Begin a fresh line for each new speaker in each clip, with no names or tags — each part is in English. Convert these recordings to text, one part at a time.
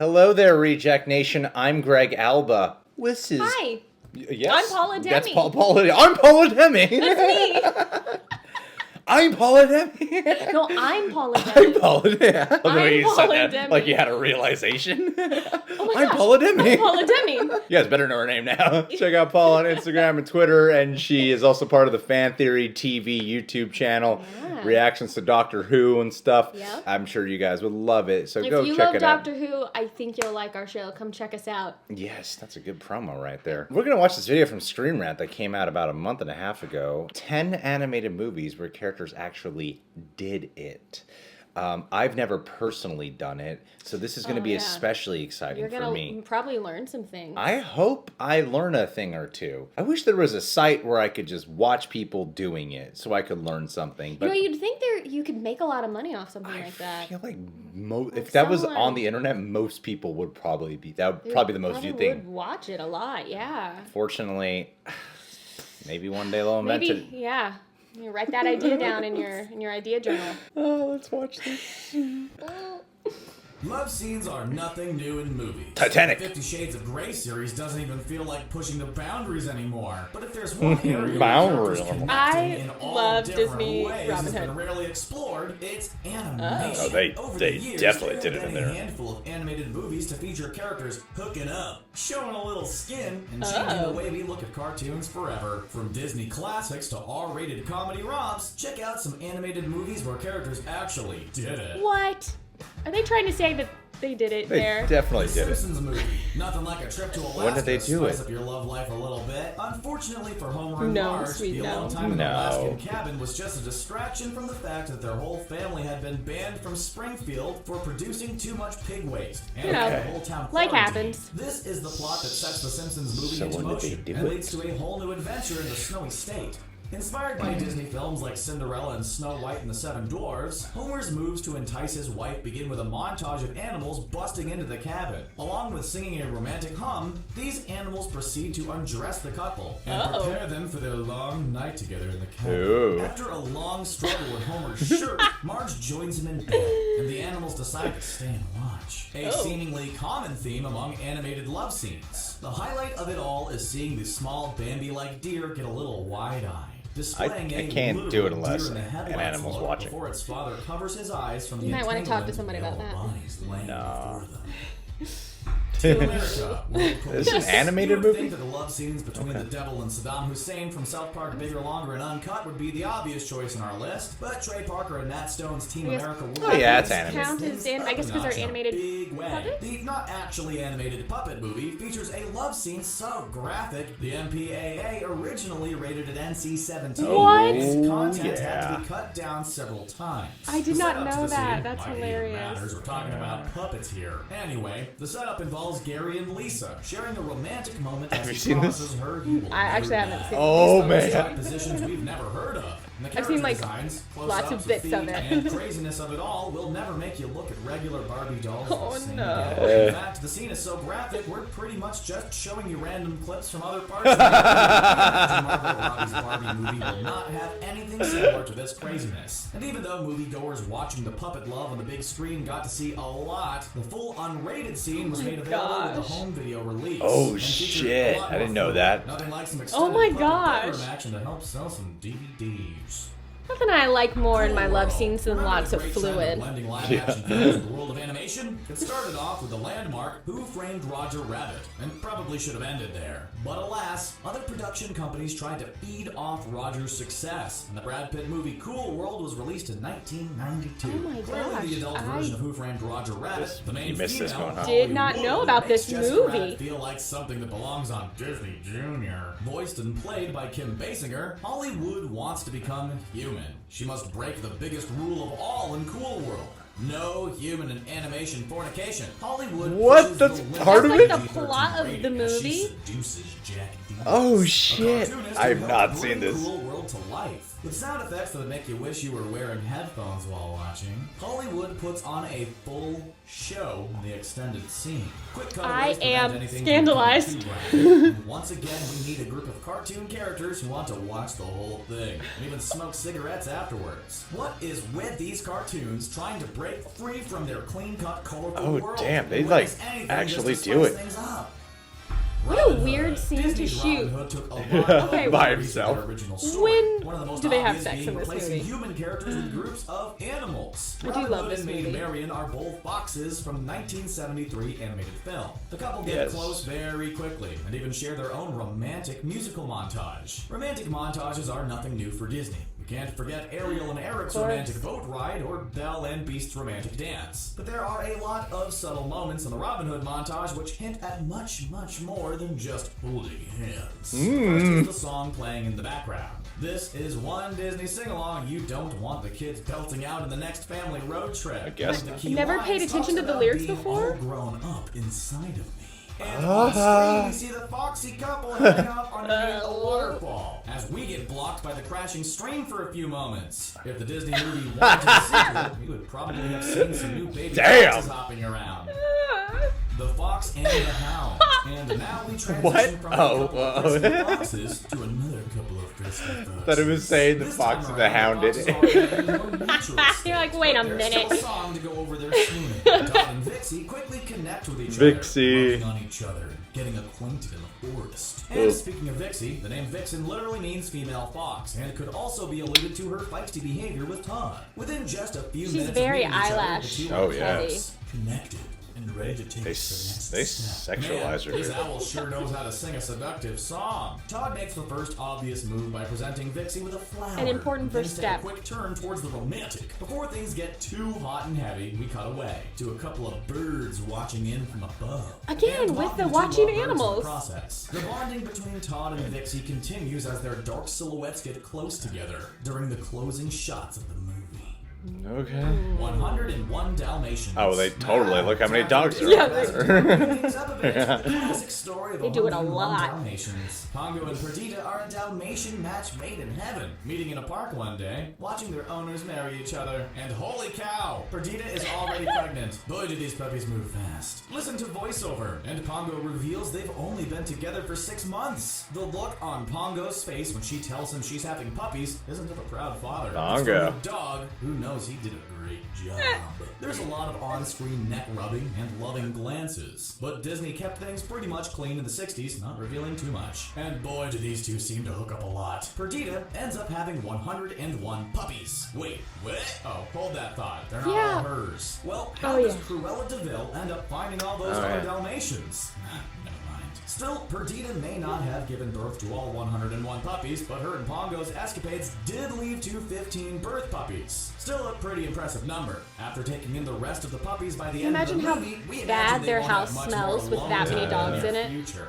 Hello there, Reject Nation. I'm Greg Alba. This is...
Hi.
Yes.
I'm Paula Demi.
That's Paula. I'm Paula Demi.
That's me.
I'm Paula Demi.
No, I'm Paula Demi.
I'm Paula Demi.
I'm Paula Demi.
Like you had a realization.
Oh my
I'm
gosh,
Paula Demi.
I'm Paula Demi.
You guys better know her name now. Check out Paula on Instagram and Twitter, and she is also part of the Fan Theory TV YouTube channel.
Yeah.
Reactions to Doctor Who and stuff.
Yep.
I'm sure you guys would love it, so
If
go
you
check
love
it out.
Doctor Who, I think you'll like our show. Come check us out.
Yes, that's a good promo right there. We're going to watch this video from Screen Rant that came out about a month and a half ago. 10 animated movies where characters actually did it. I've never personally done it, so this is going to be especially exciting
You're
for me.
gonna probably learn some things.
I hope I learn a thing or two. I wish there was a site where I could just watch people doing it so I could learn something. But
you'd think you could make a lot of money off something like that.
I feel like if that was on the internet, most people would probably be. That would probably be the most viewed thing.
Would watch it a lot, yeah.
Fortunately, maybe one day they'll invent it.
Yeah. You write that idea down in your idea journal.
Oh, let's watch this.
Love scenes are nothing new in movies.
Titanic.
The 50 Shades of Grey series doesn't even feel like pushing the boundaries anymore. But if there's one area
Boundaries.
I love Disney
ways
Robin
that's been
Hood.
rarely explored, it's animation.
Oh, they
Over
they
the years,
definitely
there
did
have
it in
been
there.
a handful of animated movies to feature characters hooking up, showing a little skin, and changing the way we look at cartoons forever. From Disney classics to R-rated comedy romps, check out some animated movies where characters actually did it.
What? Are they trying to say that they did it
They
there?
definitely
The
did it.
Simpsons movie. Nothing like a trip to Alaska.
When did they do
spice
it?
up your love life a little bit. Unfortunately for Homer and
No,
Marge,
sweet
the
no.
alone time in the
No.
Alaskan cabin was just a distraction from the fact that their whole family had been banned from Springfield for producing too much pig waste. And
You know,
the whole town
like
quarantined.
happens.
This is the plot that sets the Simpsons movie
So
into
when did they
motion
do
and
it?
leads to a whole new adventure in the snowy state. Inspired by Disney films like Cinderella and Snow White and the Seven Dwarfs, Homer's moves to entice his wife begin with a montage of animals busting into the cabin. Along with singing a romantic hum, these animals proceed to undress the couple and prepare them for their long night together in the cabin.
Ooh.
After a long struggle with Homer's shirt, Marge joins him in bed, and the animals decide to stay and watch. A seemingly common theme among animated love scenes. The highlight of it all is seeing the small Bambi-like deer get a little wide-eyed. Displaying
I
a
can't do it
literal
unless
deer in the
an
headlights
animal's
look
watching.
Before its father covers his eyes from the
You might want to talk to
entanglement
somebody about
of
that.
bodies laying
No.
before them. To America,
This is an animated
you would
movie?
think that the love scenes between the devil and Saddam Hussein from South Park Bigger, Longer, and Uncut would be the obvious choice in our list, but Trey Parker and Nat Stone's Team
I guess-
America
Oh, yeah, it's animated.
Count as I guess because they're animated
big way.
puppets?
The not actually animated puppet movie features a love scene so graphic, the MPAA originally rated it NC-17.
What?
Its content had
yeah.
to be cut down several times.
I did
The
not
setup to
know
the
that.
scene
That's
might even
hilarious.
matters. We're talking about puppets here. Anyway, the setup involves Gary and Lisa sharing a romantic moment as
you
he
seen this?
promises her he will
I actually
never
haven't
die.
seen
Oh,
These
man.
shot positions we've never heard of. And the
I've seen,
character
like,
designs,
lots of
close-ups
bits
feet,
of it.
and craziness of it all will never make you look at regular Barbie dolls.
Oh,
the same
no.
way. In fact, the scene is so graphic, we're pretty much just showing you random clips from other parts of the movie. Margot Robbie's Barbie movie will not have anything similar to this craziness. And even though moviegoers watching the puppet love on the big screen got to see a lot, the full unrated scene was made available with the
gosh.
home video release.
Oh,
and featured
shit.
a lot
I didn't
more
know that.
Nothing like some
Oh my
extended puppet
gosh.
bedroom action to help sell some DVDs.
Nothing I like more in my love
Cool
scenes than
World.
lots of
Remember the great trend
fluid.
blending live action films with the world of animation? It started off with the landmark Who Framed Roger Rabbit, and probably should have ended there. But alas, other production companies tried to feed off Roger's success, and the Brad Pitt movie Cool World was released in 1992.
Oh my
Clearly the
gosh,
adult
I
version of Who Framed Roger Rabbit, the main
you missed this
female,
one, huh?
Did not
Holly
know
Wood,
about
makes
this
Jessica
movie.
Rabbit feel like something that belongs on Disney Junior. Voiced and played by Kim Basinger, Hollywood wants to become human. She must break the biggest rule of all in Cool World. No human and animation fornication. Hollywood
What?
pushes
That's
the limit
part
of
of
it? That's like the
PG-13
plot of
rating
the
as she
movie?
seduces Jack Deans.
Oh,
A
shit.
cartoonist
I have
who
not
helped
seen
bring
this.
Cool World to life. With sound effects that make you wish you were wearing headphones while watching, Hollywood puts on a full show in the extended scene. Quick
I
cutaways prevent
am
anything from
scandalized.
becoming too graphic. And once again, we meet a group of cartoon characters who want to watch the whole thing, and even smoke cigarettes afterwards. What is with these cartoons trying to break free from their clean-cut, colorful world?
Damn, they
What
like
is anything
actually
just to
do
spice
it.
things up?
What a
Robin
weird
Hood.
scene to
Disney's
shoot.
Robin Hood took a lot of
Okay,
by
liberties
himself.
with their original story.
When
One of the most
do they have
obvious
sex
being
in this
replacing
movie?
human characters with groups of animals.
I do
Robin
love
Hood
this
and Maid
movie.
Marian are both foxes from 1973 animated film. The couple get
Yes.
close very quickly and even share their own romantic musical montage. Romantic montages are nothing new for Disney. We can't forget Ariel and Eric's
course.
romantic boat ride or Belle and Beast's romantic dance. But there are a lot of subtle moments in the Robin Hood montage which hint at much, much more than just holding hands. First is the song playing in the background. This is one Disney sing-along you don't want the kids belting out in the next family road trip.
I guess
The
not.
key
Never
line
paid attention to
talks
the
about
lyrics
being
before?
all grown up inside of me. And on screen, we see the foxy couple hanging out underneath a waterfall as we get blocked by the crashing stream for a few moments. If the Disney movie wanted a sequel, we would probably have seen some new baby
Damn.
foxes hopping around. The Fox and the Hound. And now we transition
What?
from
Oh,
a couple of frisky foxes to another couple of frisky foxes.
Thought it was saying the
This
fox
time
and the
around,
hound did
foxes
it.
are in a more neutral
You're like,
state,
wait a
but there's still
minute.
a song to go over their swooning. Todd and Vixie quickly connect with each
Vixie.
other, rubbing on each other, getting acquainted in the forest.
Oh.
And speaking of Vixie, the name Vixen literally means female fox, and it could also be alluded to her feisty behavior with Todd. Within just a few
She's
minutes
very
of meeting each other,
eyelash
the two
Oh,
are
yeah.
close, connected, and ready to take
They
the next
they
step.
sexualize
Man, this
her.
owl sure knows how to sing a seductive song. Todd makes the first obvious move by presenting Vixie with a flower.
An important
Things
first
take
step.
A quick turn towards the romantic. Before things get too hot and heavy, we cut away to a couple of birds watching in from above.
Again,
And
with
talking
the
to
watching
lovebirds in the
animals.
process. The bonding between Todd and Vixie continues as their dark silhouettes get close together during the closing shots of the movie.
Okay.
101 Dalmatians.
Oh, they totally look how many dogs there
Yeah,
are.
The classic story of
They do it a
101
lot.
Dalmatians. Pongo and Perdita are a Dalmatian match made in heaven, meeting in a park one day, watching their owners marry each other, and holy cow, Perdita is already pregnant. Boy, do these puppies move fast. Listen to voiceover, and Pongo reveals they've only been together for 6 months. The look on Pongo's face when she tells him she's having puppies isn't of a proud father. It's
Pongo.
from a dog who knows he did a great job. There's a lot of on-screen neck rubbing and loving glances, but Disney kept things pretty much clean in the 60s, not revealing too much. And boy, do these two seem to hook up a lot. Perdita ends up having 101 puppies. Wait, what? Oh, hold that thought. They're not
Yeah.
all hers. Well,
Oh,
how
yeah.
does Cruella DeVille end up finding all those
Oh,
other
yeah.
Dalmatians? Never mind. Still, Perdita may not have given birth to all 101 puppies, but her and Pongo's escapades did lead to 15 birth puppies. Still a pretty impressive number. After taking in the rest of the puppies by the end
Imagine
of the
how
movie, we
bad
imagine they
their
won't have
house
much
smells
more
with that many
alone
dogs
time
in it.
Future.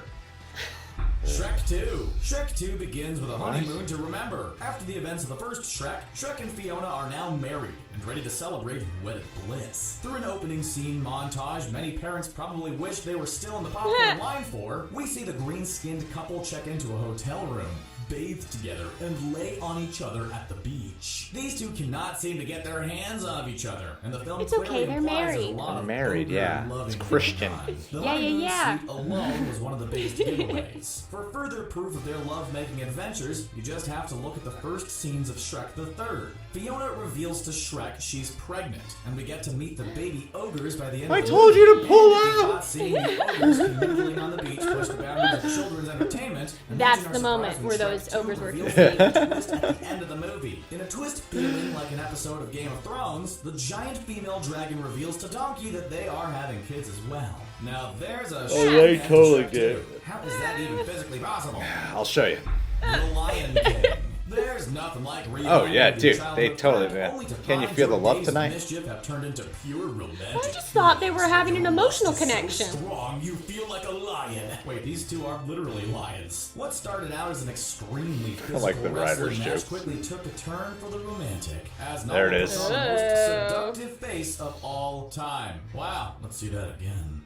Shrek 2. Shrek 2 begins with a honeymoon to remember. After the events of the first Shrek, Shrek and Fiona are now married and ready to celebrate wedded bliss. Through an opening scene montage many parents probably wish they were still in the popcorn line for, we see the green-skinned couple check into a hotel room, bathe together, and lay on each other at the beach. These two cannot seem to get their hands off each other, and the film
It's okay,
clearly
they're
implies there's
married.
a lot
They're
of
married,
ogre
yeah.
loving
It's Christian.
going on. The
Yeah,
honeymoon
yeah.
suite alone was one of the biggest giveaways. For further proof of their love-making adventures, you just have to look at the first scenes of Shrek the Third. Fiona reveals to Shrek she's pregnant, and we get to meet the baby ogres by the end
I
of the
told
movie.
you to pull
And if you're
out!
not seeing the ogres comingling on the beach push the boundaries of children's entertainment,
That's
imagine our
the moment
surprise when
where
Shrek
those
2
ogres were
reveals
conceived.
the twist at the end of the movie. In a twist feeling like an episode of Game of Thrones, the giant female dragon reveals to Donkey that they are having kids as well. Now there's a
they
Shrek
totally
Shrek
did.
2. How is that even physically possible?
I'll show you.
The Lion King. There's nothing like
Oh, yeah,
reuniting with
dude,
your
they
childhood
totally
friend,
did.
only to
Can you
find
feel the
your
love
days of
tonight?
Mischief have turned into pure romantic.
I just thought they were having an
Your
emotional
lust is so
connection.
strong, you feel like a lion. Wait, these two are literally lions. What started out as an extremely physical
like the
wrestling
writer's
match
jokes.
quickly took a turn for the romantic. As
There it
Nala
is.
put on the most
Oh.
seductive face of all time. Wow, let's see that again.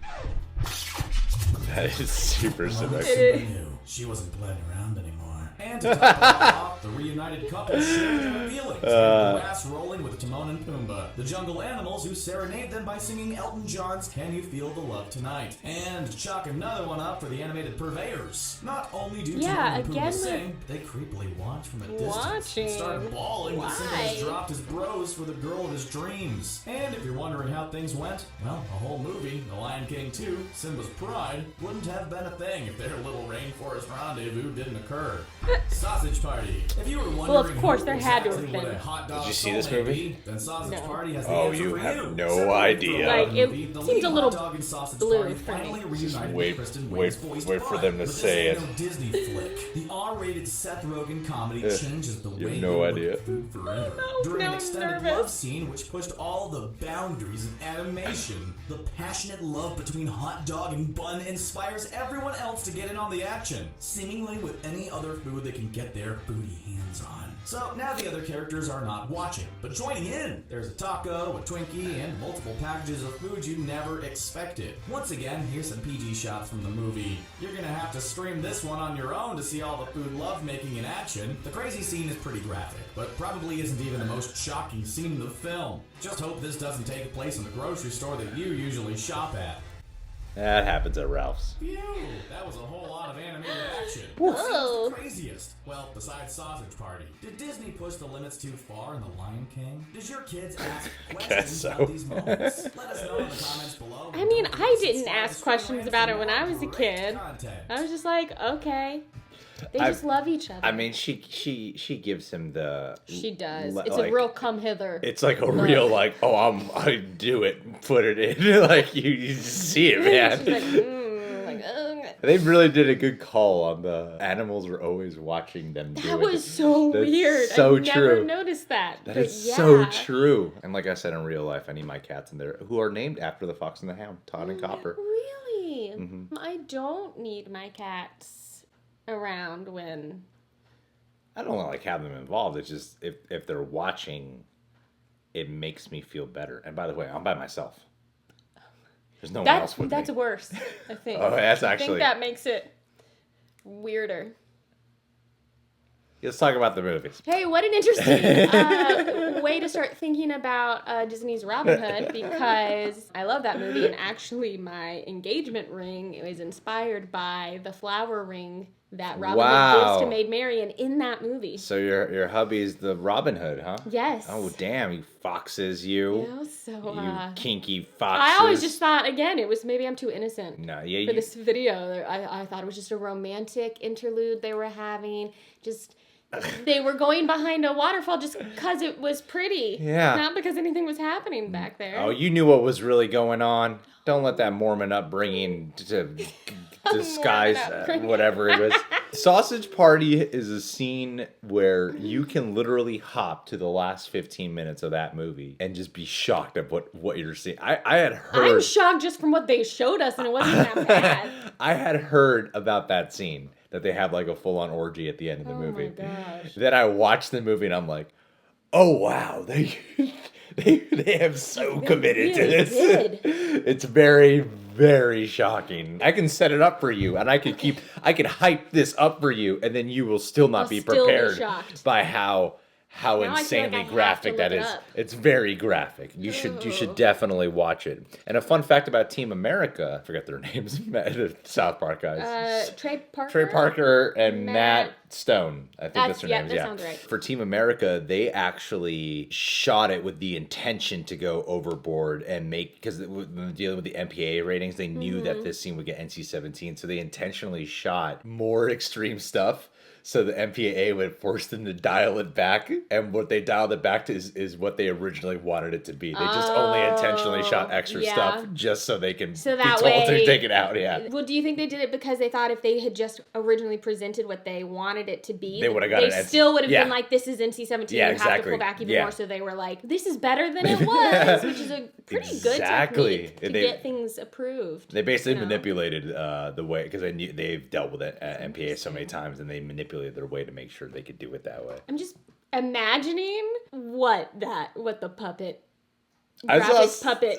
That is super
Moment
seductive.
Simba knew she wasn't playing around anymore. And to top it all off, the reunited couple share their feelings, and the grass rolling with Timon and Pumbaa, the jungle animals who serenade them by singing Elton John's Can You Feel the Love Tonight. And to chalk another one up for the animated purveyors. Not only do Timon and Pumbaa sing, they creepily watch from a distance and start bawling when Simba has dropped his bros for the girl of his dreams. And if you're wondering how things went, well, a whole movie, The Lion King 2, Simba's Pride, wouldn't have been a thing if their little rainforest rendezvous didn't occur. Sausage Party. If you were wondering
Well, of course, there had to
exactly
have
what
been.
a hot dog
Did you see this
soul may
movie?
be, then Sausage
No.
Party has the
Oh,
answer
you
for
have
you.
no
Separately
idea.
from
Like, it
the lead
seems a little
hot dog and Sausage
blue
Party
for me.
finally
Just
reunited
wait-
Kristen
wait-
Wiig's voiced
wait for
Pride.
them to
But
say
this ain't no Disney flick. The R-rated Seth Rogen comedy changes the
You
way
have no
you
idea.
look at food forever.
no,
During
now
an
I'm
extended
nervous.
love scene which pushed all the boundaries of animation, the passionate love between hot dog and bun inspires everyone else to get in on the action, seemingly with any other food they can get their booty hands on. So now the other characters are not watching, but joining in. There's a taco, a Twinkie, and multiple packages of food you never expected. Once again, here's some PG shots from the movie. You're gonna have to stream this one on your own to see all the food love making in action. The crazy scene is pretty graphic, but probably isn't even the most shocking scene in the film. Just hope this doesn't take place in the grocery store that you usually shop at.
That happens at Ralph's.
Phew, that was a whole lot of animated action.
Whoa.
What's the craziest? Well, besides Sausage Party. Did Disney push the limits too far in The Lion King? Does your kids ask questions
so.
about these moments? Let us know in the comments below.
I mean,
Don't
I
forget to
didn't
subscribe
ask
to
questions
Screen Rant
about
for
it when
more
I was a
great
kid.
content.
I was just like, okay. They
I-
just love each other.
I mean, she gives him the.
she does.
le-
It's
like-
a real come hither.
It's like a real like, oh, I do it, put it in, like you see it, man.
She's like, ugh.
They really did a good call on the animals were always watching them do it.
That was so
That's
weird.
so
I never
true.
noticed that.
That
but
is
yeah.
so true. And like I said, in real life, I need my cats in there who are named after the Fox and the Hound, Todd and Copper.
Really?
Mm-hmm.
I don't need my cats around when.
I don't like having them involved. It's just if they're watching, it makes me feel better. And by the way, I'm by myself. There's no one else with
That's
me.
worse, I think.
Oh, that's
I
actually.
think that makes it weirder.
Let's talk about the movies.
Hey, what an interesting way to start thinking about Disney's Robin Hood, because I love that movie, and actually my engagement ring is inspired by the flower ring that Robin Hood gives to Maid Marian in that movie.
So your hubby's the Robin Hood, huh?
Yes.
Oh damn, you foxes, you.
Yeah, so
You kinky foxes.
I always just thought, again, it was maybe I'm too innocent
No, yeah,
for
you,
this video. I thought it was just a romantic interlude they were having. Just they were going behind a waterfall just because it was pretty.
Yeah.
Not because anything was happening back there.
Oh, you knew what was really going on. Don't let that Mormon upbringing to disguise
upbringing.
whatever it was. Sausage Party is a scene where you can literally hop to the last 15 minutes of that movie and just be shocked at what you're seeing. I had heard.
I'm shocked just from what they showed us, and it wasn't that bad.
I had heard about that scene that they have like a full-on orgy at the end of the movie.
Oh my gosh.
Then I watched the movie and I'm like, oh wow, they have so committed to
really
this.
did.
It's very, very shocking. I can set it up for you, and I could hype this up for you, and then you will still not
I'll
be
still be
prepared
shocked.
by how
Now I feel like
insanely
I have to
graphic that
look it
is.
up.
It's very graphic. You should definitely watch it. And a fun fact about Team America, I forget their names, the South Park guys.
Trey Parker.
Trey Parker and Matt
Matt
Stone. I think that's their names.
that sounds right.
For Team America, they actually shot it with the intention to go overboard and make, because when dealing with the MPAA ratings, they knew that this scene would get NC-17, so they intentionally shot more extreme stuff. So the MPAA would force them to dial it back, and what they dialed it back to is what they originally wanted it to be. They just only intentionally shot extra
yeah.
stuff just so they can
So
be
that
told to
way-
take it out. Yeah.
Well, do you think they did it because they thought if they had just originally presented what they wanted it to be,
They would've got
they
an NC
still would have
yeah.
been like, this is NC-17,
Yeah,
you have to
exactly.
pull back even
Yeah.
more. So they were like, this is better than it was, which is a pretty good
Exactly.
technique to
They-
get things approved.
They basically
you know?
manipulated the way, because they've dealt with it at MPA so many times, and they manipulated their way to make sure they could do it that way.
I'm just imagining what the puppet graphic puppet.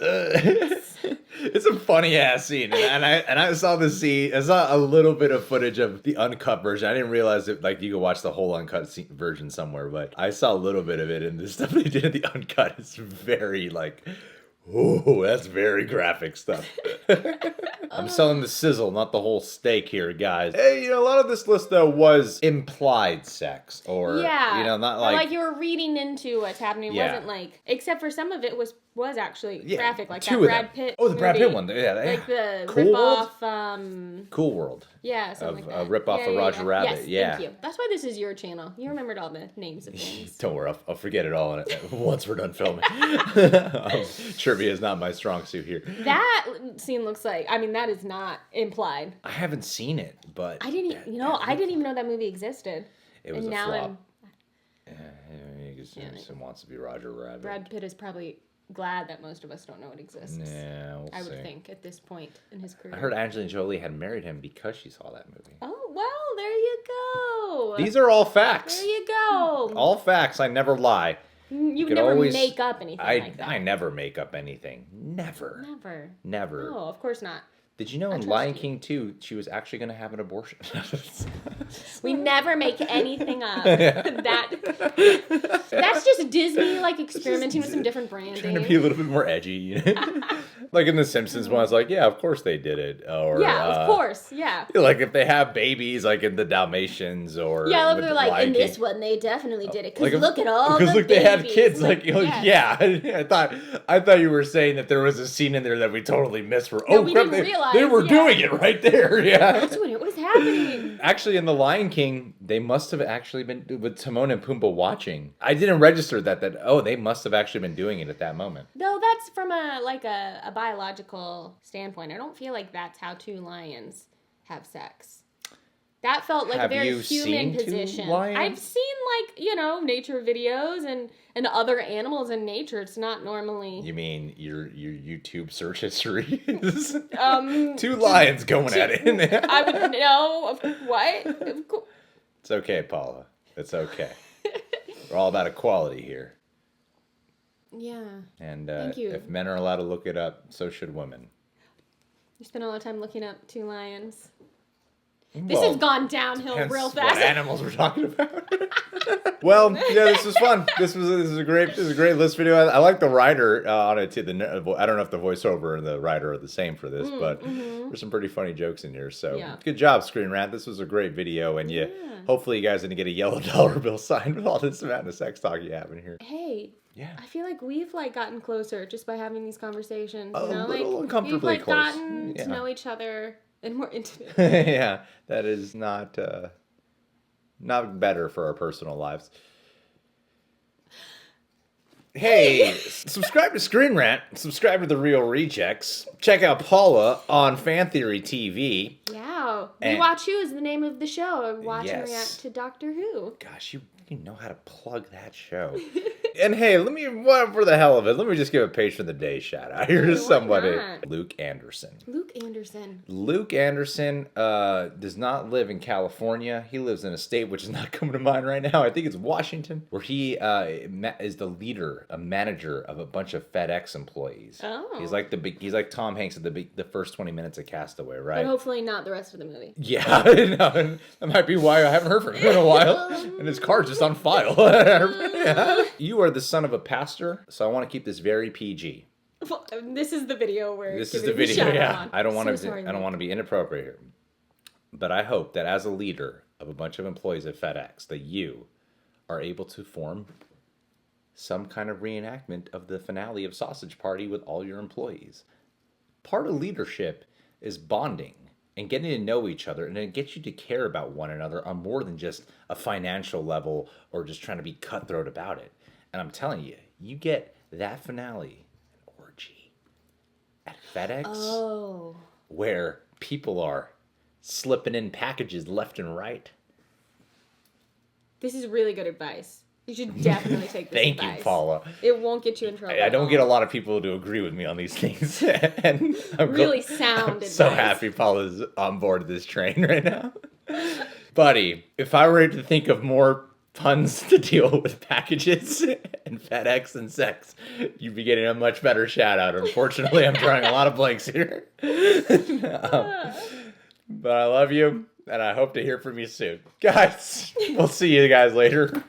It's a funny ass scene, and I saw the scene. I saw a little bit of footage of the uncut version. I didn't realize that like you could watch the whole uncut version somewhere, but I saw a little bit of it, and the stuff they did in the uncut is very like. Ooh, that's very graphic stuff. I'm selling the sizzle, not the whole steak here, guys. Hey, a lot of this list, though, was implied sex. Or, not like...
Or like you were reading into what's happening. It wasn't like... Except for some of it was actually graphic. Like that Brad Pitt
Oh, the Brad Pitt one. Yeah.
Like the
Cool
rip-off...
Cool World.
Yeah, something like that.
A rip-off of Roger Rabbit.
Yes, thank you. That's why this is your channel. You remembered all the names of things.
Don't worry, I'll forget it all once we're done filming. Trivia is not my strong suit here.
That scene looks like... I mean, that is not implied.
I haven't seen it, but...
I didn't even know that movie existed.
It was a flop. He wants to be Roger Rabbit.
Brad Pitt is probably glad that most of us don't know it exists.
Yeah,
I would think at this point in his career.
I heard Angelina Jolie had married him because she saw that movie.
Oh, well, there you go.
These are all facts.
There you go.
All facts. I never lie.
You never make up anything like that.
I never make up anything. Never.
No, of course not.
Did you know in Lion King 2, she was actually going to have an abortion?
We never make anything up. That's just Disney, like, experimenting with some different branding.
Trying to be a little bit more edgy. Like in the Simpsons one, I was like, yeah, of course they did it. Or,
of course, yeah.
Like if they have babies, like in the Dalmatians or...
Yeah, they're like, in this one, they definitely did it. Because
like
look at all the babies.
Because they had kids. Like, I thought you were saying that there was a scene in there that we totally missed.
We didn't realize.
They were doing it right there, yeah.
That's when it was happening.
Actually, in The Lion King, they must have actually been with Timon and Pumbaa watching. I didn't register that they must have actually been doing it at that moment.
No, that's from a biological standpoint. I don't feel like that's how two lions have sex. That felt like a very human position. I've seen nature videos and other animals in nature. It's not normally.
You mean your YouTube search history is two lions going at it?
I would know. What?
It's okay, Paula. It's okay. We're all about equality here.
Yeah.
And
Thank you.
If men are allowed to look it up, so should women.
You spend all the time looking up two lions. This has gone downhill real fast.
What animals we're talking about? Well, yeah, this was fun. This is a great list video. I like the writer on it too. I don't know if the voiceover and the writer are the same for this, but there's some pretty funny jokes in here. So good job, Screen Rant. This was a great video, and hopefully you guys didn't get a yellow dollar bill signed with all this amount of sex talk you have in here.
Hey.
Yeah.
I feel like we've gotten closer just by having these conversations.
A little uncomfortably
we've
close.
Gotten to know each other and more intimate.
Yeah, that is not better for our personal lives. Hey, subscribe to Screen Rant. Subscribe to The Real Rejects. Check out Paula on Fan Theory TV.
Yeah. We Watch Who is the name of the show. I watch and react to Doctor Who.
Gosh, you know how to plug that show. And hey, for the hell of it, let me just give a page for the day shout out here to somebody. Luke Anderson. Luke Anderson does not live in California. He lives in a state which is not coming to mind right now. I think it's Washington, where he is the leader, a manager of a bunch of FedEx employees. Oh. He's like Tom Hanks at the first 20 minutes of Castaway, right?
But hopefully not the rest of the movie.
Yeah, that might be why I haven't heard from him in a while. And his car's just on file. Yeah. You are the son of a pastor, so I want to keep this very PG.
Well, this is the video where
this is the video. Yeah, I don't want to be inappropriate here, but I hope that as a leader of a bunch of employees at FedEx, that you are able to form some kind of reenactment of the finale of Sausage Party with all your employees. Part of leadership is bonding and getting to know each other, and it gets you to care about one another on more than just a financial level or just trying to be cutthroat about it. And I'm telling you, you get that finale, an orgy, at FedEx, where people are slipping in packages left and right.
This is really good advice. You should definitely take this advice.
Thank you, Paula.
It won't get you in trouble.
I don't get a lot of people to agree with me on these things. And I'm
really sound advice.
So happy Paula's on board this train right now. Buddy, if I were to think of more funds to deal with packages and FedEx and sex, you'd be getting a much better shout out. Unfortunately, I'm drawing a lot of blanks here. But I love you, and I hope to hear from you soon. Guys, we'll see you guys later.